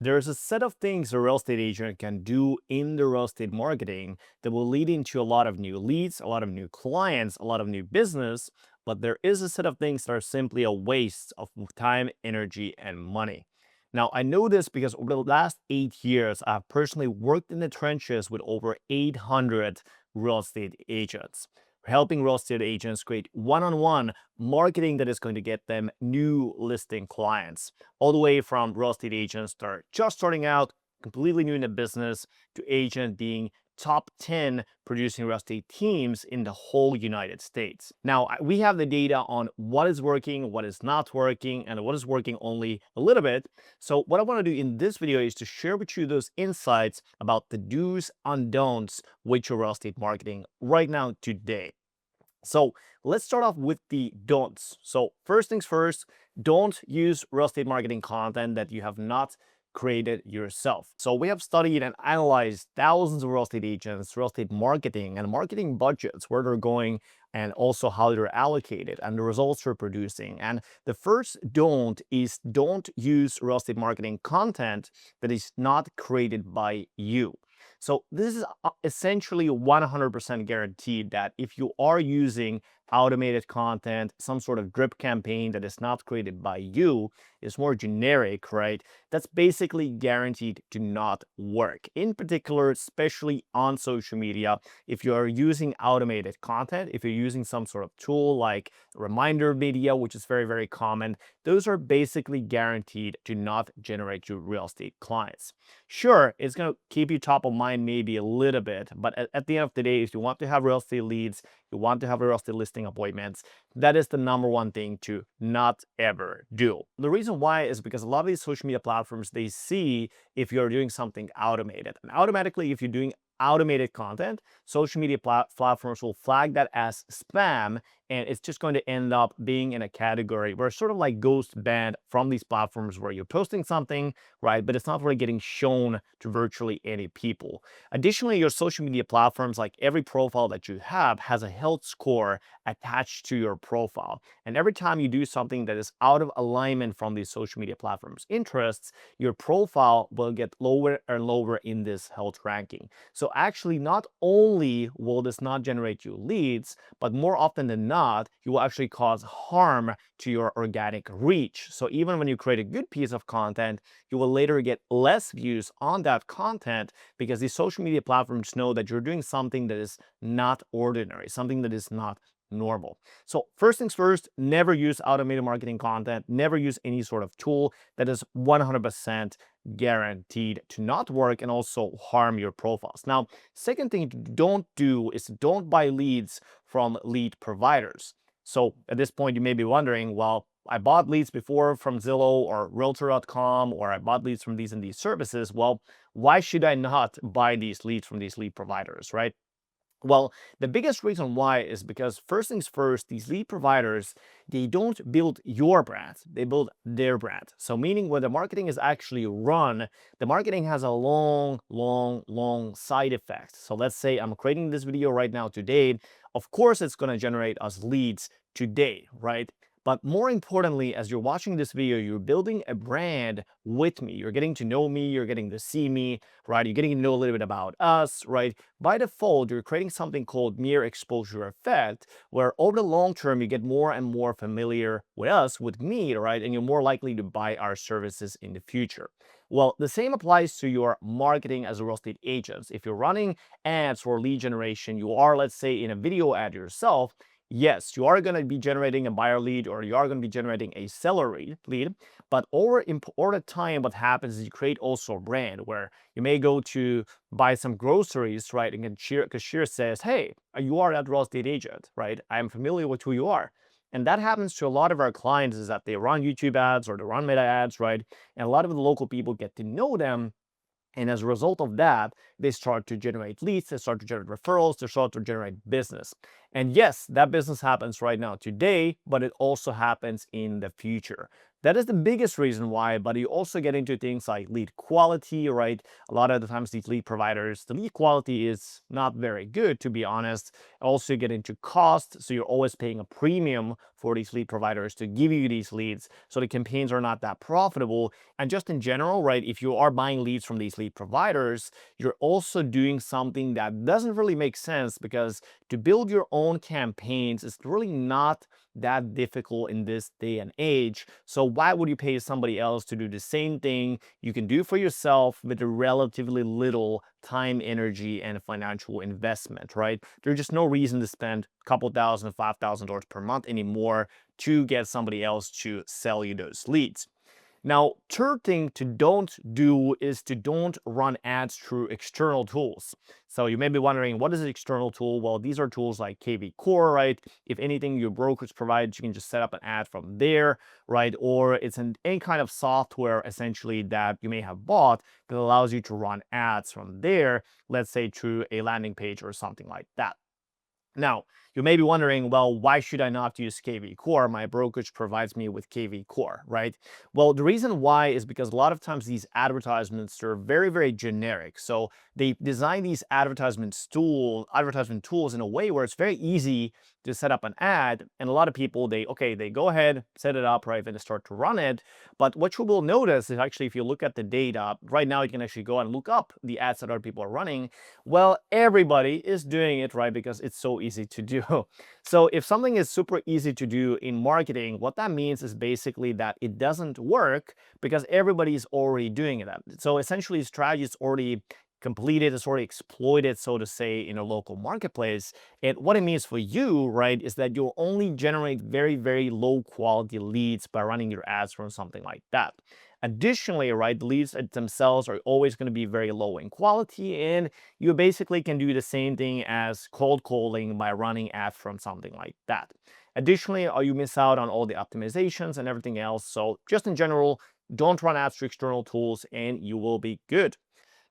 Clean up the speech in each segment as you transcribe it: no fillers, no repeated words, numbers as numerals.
There's a set of things a real estate agent can do in the real estate marketing that will lead into a lot of new leads, a lot of new clients, a lot of new business. But there is a set of things that are simply a waste of time, energy, and money. Now, I know this because over the last 8 years, I've personally worked in the trenches with over 800 real estate agents, helping real estate agents create one on one marketing that is going to get them new listing clients, all the way from real estate agents that are just starting out, completely new in the business, to agent being top 10 producing real estate teams in the whole United States. Now, we have the data on what is working, what is not working, and what is working only a little bit. So what I want to do in this video is to share with you those insights about the do's and don'ts with your real estate marketing right now today. So let's start off with the don'ts. So first things first, don't use real estate marketing content that you have not created yourself. So we have studied and analyzed thousands of real estate agents, real estate marketing and marketing budgets, where they're going and also how they're allocated and the results they're producing. And the first don't is don't use real estate marketing content that is not created by you. So this is essentially 100% guaranteed that if you are using automated content, some sort of drip campaign that is not created by you, is more generic, right? That's basically guaranteed to not work. In particular, especially on social media, if you are using automated content, if you're using some sort of tool like reminder video, which is very, very common, those are basically guaranteed to not generate you real estate clients. Sure, it's going to keep you top of mind maybe a little bit, but at the end of the day, if you want to have real estate leads, you want to have real estate listing appointments, that is the number one thing to not ever do. The reason why is because a lot of these social media platforms, they see if you're doing something automated. And automatically, if you're doing automated content, social media platforms will flag that as spam, and it's just going to end up being in a category where it's sort of like ghost banned from these platforms where you're posting something, right? But it's not really getting shown to virtually any people. Additionally, your social media platforms, like every profile that you have, has a health score attached to your profile. And every time you do something that is out of alignment from these social media platforms' interests, your profile will get lower and lower in this health ranking. So actually, not only will this not generate you leads, but more often than not, you will actually cause harm to your organic reach. So even when you create a good piece of content, you will later get less views on that content because these social media platforms know that you're doing something that is not ordinary, something that is not normal. So first things first, never use automated marketing content, never use any sort of tool that is 100% guaranteed to not work and also harm your profiles. Now, second thing don't do is don't buy leads from lead providers. So at this point, you may be wondering, well, I bought leads before from Zillow or realtor.com, or I bought leads from these and these services. Well, why should I not buy these leads from these lead providers, right? Well, the biggest reason why is because first things first, these lead providers, they don't build your brand, they build their brand. So meaning when the marketing is actually run, the marketing has a long side effect. So let's say I'm creating this video right now today. Of course, it's going to generate us leads today, right? But more importantly, as you're watching this video, you're building a brand with me. You're getting to know me, you're getting to see me, right? You're getting to know a little bit about us, right? By default, you're creating something called mere exposure effect, where over the long term, you get more and more familiar with us, with me, right? And you're more likely to buy our services in the future. Well, the same applies to your marketing as a real estate agent. If you're running ads for lead generation, you are, let's say, in a video ad yourself, yes, you are going to be generating a buyer lead or you are going to be generating a seller lead. But over the time, what happens is you create also a brand where you may go to buy some groceries, right? And cashier says, hey, you are that real estate agent, right? I'm familiar with who you are. And that happens to a lot of our clients, is that they run YouTube ads or they run Meta ads, right? And a lot of the local people get to know them. And as a result of that, they start to generate leads, they start to generate referrals, they start to generate business. And yes, that business happens right now today, but it also happens in the future. That is the biggest reason why, but you also get into things like lead quality, right? A lot of the times these lead providers, the lead quality is not very good, to be honest. Also, you get into cost, so you're always paying a premium for these lead providers to give you these leads. So the campaigns are not that profitable. And just in general, right, if you are buying leads from these lead providers, you're also doing something that doesn't really make sense, because to build your own campaigns is really not that difficult in this day and age. So why would you pay somebody else to do the same thing you can do for yourself with a relatively little time, energy, and financial investment, right? There's just no reason to spend a couple thousand, $5,000 per month anymore to get somebody else to sell you those leads. Now, third thing to don't do is to don't run ads through external tools. So you may be wondering, what is an external tool? Well, these are tools like KV Core, right? If anything your brokerage provides, you can just set up an ad from there, right? Or it's any kind of software essentially that you may have bought that allows you to run ads from there, let's say through a landing page or something like that. Now, you may be wondering, well, why should I not use KV Core? My brokerage provides me with KV Core, right? Well, the reason why is because a lot of times these advertisements are very, very generic. So they design these advertisement tools in a way where it's very easy to set up an ad. And a lot of people, they go ahead, set it up, right, then they start to run it. But what you will notice is actually, if you look at the data, right now you can actually go and look up the ads that other people are running. Well, everybody is doing it, right? Because it's so easy to do. So if something is super easy to do in marketing, what that means is basically that it doesn't work because everybody is already doing it. So essentially, strategy is already completed, it's already exploited, so to say, in a local marketplace. And what it means for you, right, is that you'll only generate very, very low quality leads by running your ads from something like that. Additionally, right, the leads themselves are always going to be very low in quality, and you basically can do the same thing as cold calling by running ads from something like that. Additionally, you miss out on all the optimizations and everything else. So just in general, don't run ads through external tools and you will be good.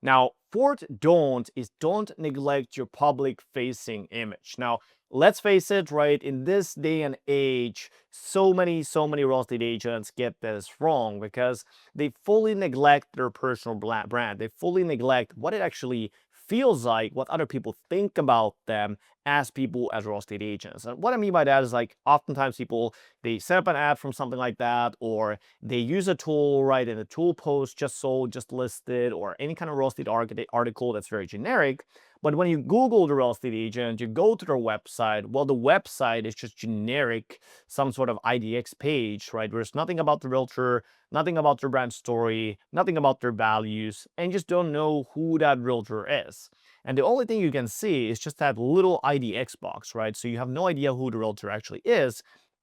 Now, fourth don't is don't neglect your public facing image. Now, let's face it, right? In this day and age, so many real estate agents get this wrong because they fully neglect their personal brand. They fully neglect what it actually feels like, what other people think about them as people, as real estate agents. And what I mean by that is, like, oftentimes people, they set up an ad from something like that, or they use a tool, right, and the tool post just sold, just listed, or any kind of real estate article that's very generic. But when you Google the real estate agent, you go to their website, well, the website is just generic, some sort of IDX page, right? There's nothing about the realtor, nothing about their brand story, nothing about their values, and you just don't know who that realtor is. And the only thing you can see is just that little IDX box, right? So you have no idea who the realtor actually is.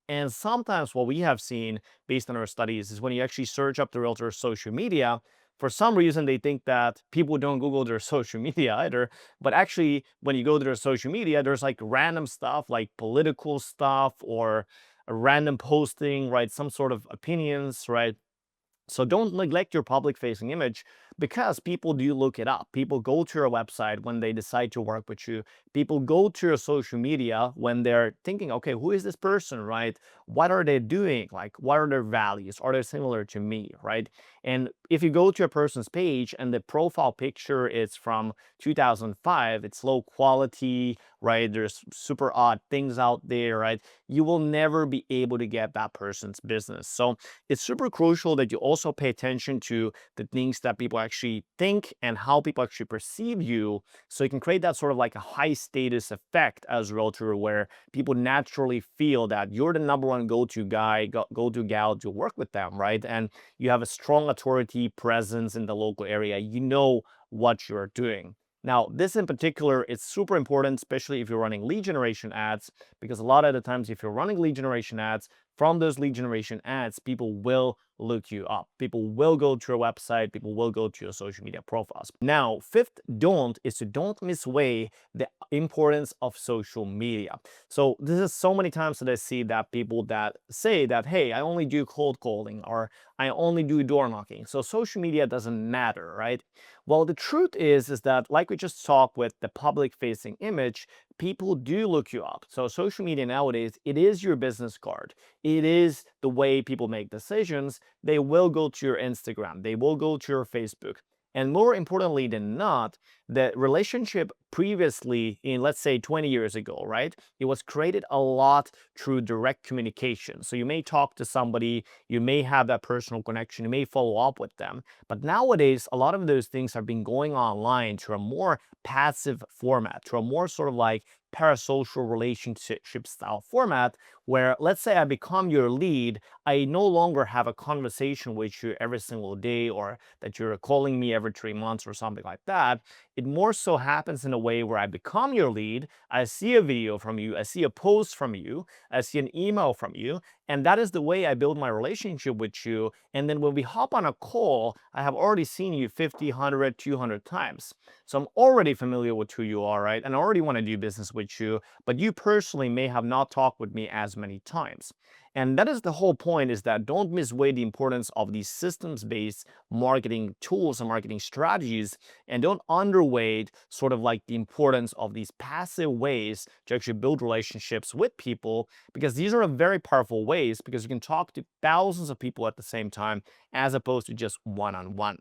And sometimes what we have seen based on our studies is when you actually search up the realtor's social media, for some reason they think that people don't Google their social media either. But actually, when you go to their social media, there's like random stuff like political stuff or a random posting, right? Some sort of opinions, right? So don't neglect your public facing image, because people do look it up. People go to your website when they decide to work with you. People go to your social media when they're thinking, okay, who is this person, right? What are they doing? Like, what are their values? Are they similar to me, right? And if you go to a person's page and the profile picture is from 2005, it's low quality, right? There's super odd things out there, right? You will never be able to get that person's business. So it's super crucial that you also pay attention to the things that people actually think and how people actually perceive you, so you can create that sort of like a high status effect as a realtor, where people naturally feel that you're the number one go-to guy, go-to gal to work with them, right? And you have a strong authority presence in the local area. You know what you're doing. Now, this in particular is super important, especially if you're running lead generation ads, because a lot of the times, if you're running lead generation ads, from those lead generation ads, people will look you up. People will go to your website. People will go to your social media profiles. Now, fifth don't is to don't misweigh the importance of social media. So this is so many times that I see that people that say that, hey, I only do cold calling, or I only do door knocking, so social media doesn't matter, right? Well, the truth is that, like we just talked with the public facing image, people do look you up. So social media nowadays, it is your business card. It is the way people make decisions. They will go to your Instagram. They will go to your Facebook. And more importantly than not, the relationship previously in, let's say, 20 years ago, right? It was created a lot through direct communication. So you may talk to somebody, you may have that personal connection, you may follow up with them. But nowadays, a lot of those things have been going online to a more passive format, to a more sort of like parasocial relationship style format where, let's say I become your lead, I no longer have a conversation with you every single day or that you're calling me every 3 months or something like that. It more so happens in a way where I become your lead, I see a video from you, I see a post from you, I see an email from you, and that is the way I build my relationship with you. And then when we hop on a call, I have already seen you 50, 100, 200 times. So I'm already familiar with who you are, right? And I already want to do business with you, but you personally may have not talked with me as many times. And that is the whole point, is that don't misweigh the importance of these systems-based marketing tools and marketing strategies, and don't underweight sort of like the importance of these passive ways to actually build relationships with people, because these are very powerful ways because you can talk to thousands of people at the same time as opposed to just one-on-one.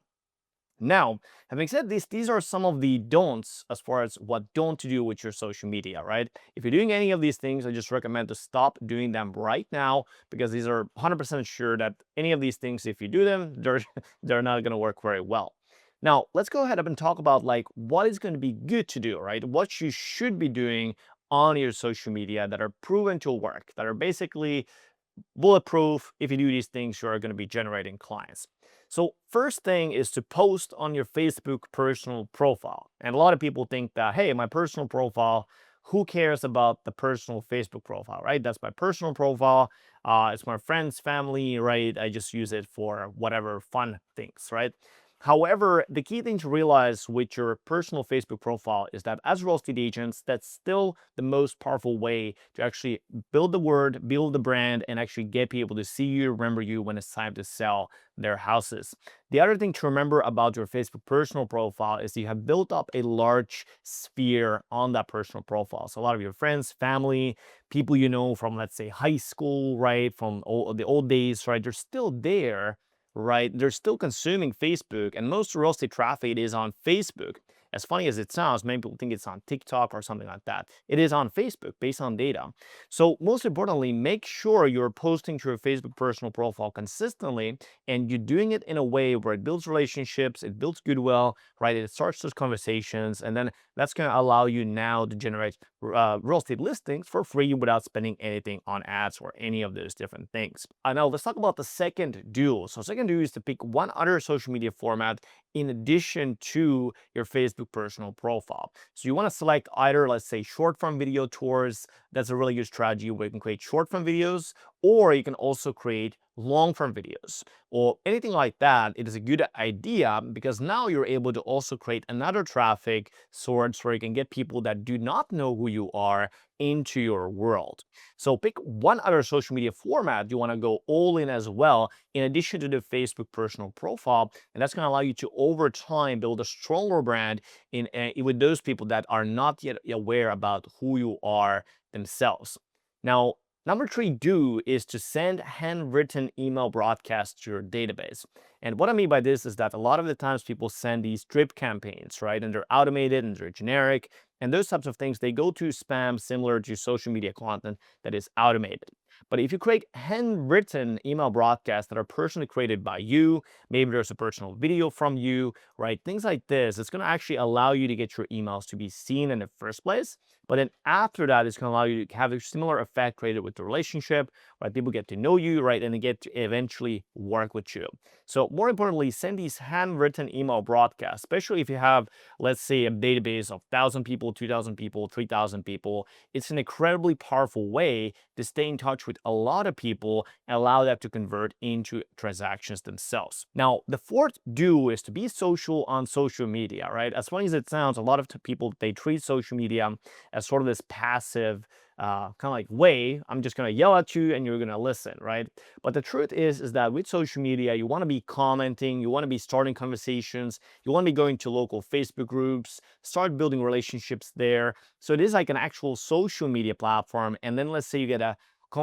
Now, having said this, these are some of the don'ts as far as what don't to do with your social media, right? If you're doing any of these things, I just recommend to stop doing them right now, because these are 100% sure that any of these things, if you do them, they're not going to work very well. Now, let's go ahead and talk about like what is going to be good to do, right? What you should be doing on your social media that are proven to work, that are basically bulletproof. If you do these things, you are going to be generating clients. So first thing is to post on your Facebook personal profile. And a lot of people think that, hey, my personal profile, who cares about the personal Facebook profile, right? That's my personal profile. It's my friends, family, right? I just use it for whatever fun things, right? However, the key thing to realize with your personal Facebook profile is that as real estate agents, that's still the most powerful way to actually build the word, build the brand, and actually get people to see you, remember you when it's time to sell their houses. The other thing to remember about your Facebook personal profile is you have built up a large sphere on that personal profile. So a lot of your friends, family, people you know from, let's say, high school, right, from the old days, right, they're still there, right? They're still consuming Facebook, and most real estate traffic is on Facebook. As funny as it sounds, many people think it's on TikTok or something like that. It is on Facebook based on data. So most importantly, make sure you're posting to your Facebook personal profile consistently, and you're doing it in a way where it builds relationships, it builds goodwill, right? It starts those conversations, and then that's going to allow you now to generate real estate listings for free without spending anything on ads or any of those different things. Now let's talk about the second do. So second do is to pick one other social media format in addition to your Facebook personal profile. So you want to select either, let's say, short form video tours. That's a really good strategy where you can create short form videos, or you can also create long form videos or anything like that. It is a good idea because now you're able to also create another traffic source where you can get people that do not know who you are into your world. So pick one other social media format you want to go all in as well, in addition to the Facebook personal profile, and that's going to allow you to over time build a stronger brand with those people that are not yet aware about who you are themselves. Now, number three do is to send handwritten email broadcasts to your database. And what I mean by this is that a lot of the times people send these drip campaigns, right? And they're automated and they're generic. And those types of things, they go to spam similar to social media content that is automated. But if you create handwritten email broadcasts that are personally created by you, maybe there's a personal video from you, right? Things like this, it's going to actually allow you to get your emails to be seen in the first place. But then after that, it's going to allow you to have a similar effect created with the relationship, right? People get to know you, right? And they get to eventually work with you. So more importantly, send these handwritten email broadcasts, especially if you have, let's say, a database of 1,000 people, 2,000 people, 3,000 people. It's an incredibly powerful way to stay in touch with a lot of people and allow them to convert into transactions themselves. Now, the fourth do is to be social on social media, right? As funny as it sounds, a lot of people, they treat social media as sort of this passive kind of like way. I'm just going to yell at you and you're going to listen, right? But the truth is that with social media, you want to be commenting, you want to be starting conversations, you want to be going to local Facebook groups, start building relationships there. So it is like an actual social media platform. And then let's say you get a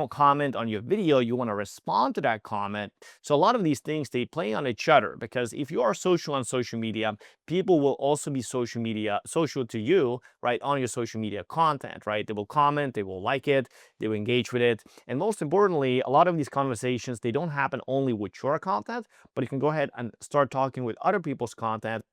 comment on your video, you want to respond to that comment. So a lot of these things, they play on each other, because if you are social on social media, people will also be social to you, right, on your social media content, right? They will comment, they will like it, they will engage with it. And most importantly, a lot of these conversations, they don't happen only with your content, but you can go ahead and start talking with other people's content,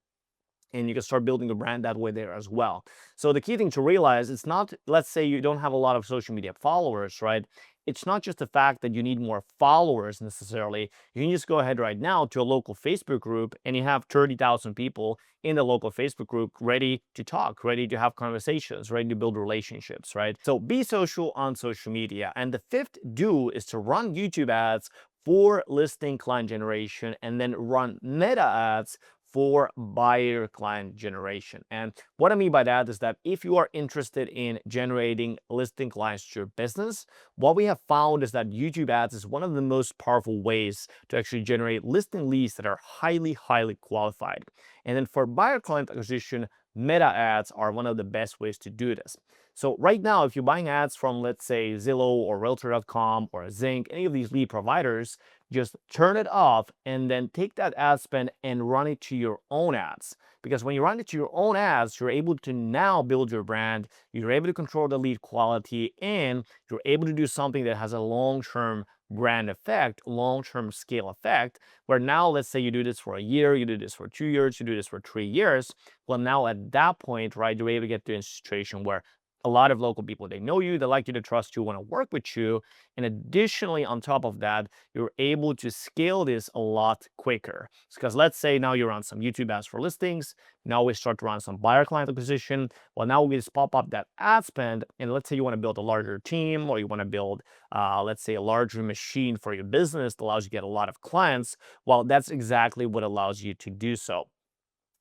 and you can start building a brand that way there as well. So the key thing to realize, it's not, let's say you don't have a lot of social media followers, right? It's not just the fact that you need more followers necessarily. You can just go ahead right now to a local Facebook group, and you have 30,000 people in the local Facebook group ready to talk, ready to have conversations, ready to build relationships, right? So be social on social media. And the fifth do is to run YouTube ads for listing client generation, and then run meta ads for buyer client generation. And what I mean by that is that if you are interested in generating listing clients to your business, what we have found is that YouTube ads is one of the most powerful ways to actually generate listing leads that are highly, highly qualified. And then for buyer client acquisition, meta ads are one of the best ways to do this. So right now, if you're buying ads from, let's say, Zillow or realtor.com or Zinc, any of these lead providers, just turn it off and then take that ad spend and run it to your own ads. Because when you run it to your own ads, you're able to now build your brand, you're able to control the lead quality, and you're able to do something that has a long-term brand effect, long-term scale effect, where now, let's say you do this for a year, you do this for 2 years, you do this for 3 years. Well, now at that point, right, you're able to get to a situation where a lot of local people, they know you, they like you, to trust you, want to work with you. And additionally, on top of that, you're able to scale this a lot quicker. Because let's say now you run some YouTube ads for listings. Now we start to run some buyer client acquisition. Well, now we just pop up that ad spend. And let's say you want to build a larger team, or you want to build, let's say, a larger machine for your business that allows you to get a lot of clients. Well, that's exactly what allows you to do so.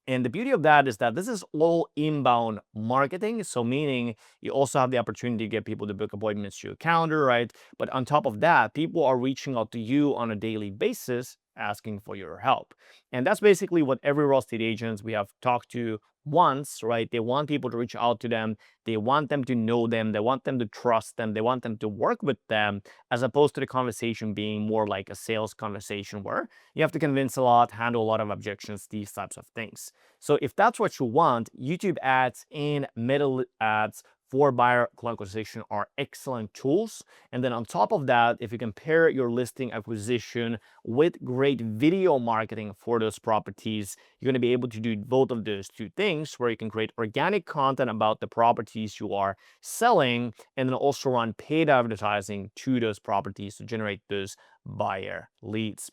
And the beauty of that is that this is all inbound marketing. So meaning you also have the opportunity to get people to book appointments to your calendar, right? But on top of that, people are reaching out to you on a daily basis asking for your help. And that's basically what every real estate agents we have talked to wants, right? They want people to reach out to them. They want them to know them. They want them to trust them. They want them to work with them, as opposed to the conversation being more like a sales conversation where you have to convince a lot, handle a lot of objections, these types of things. So if that's what you want, YouTube ads and meta ads for buyer client acquisition are excellent tools. And then on top of that, if you compare your listing acquisition with great video marketing for those properties, you're going to be able to do both of those two things, where you can create organic content about the properties you are selling, and then also run paid advertising to those properties to generate those buyer leads.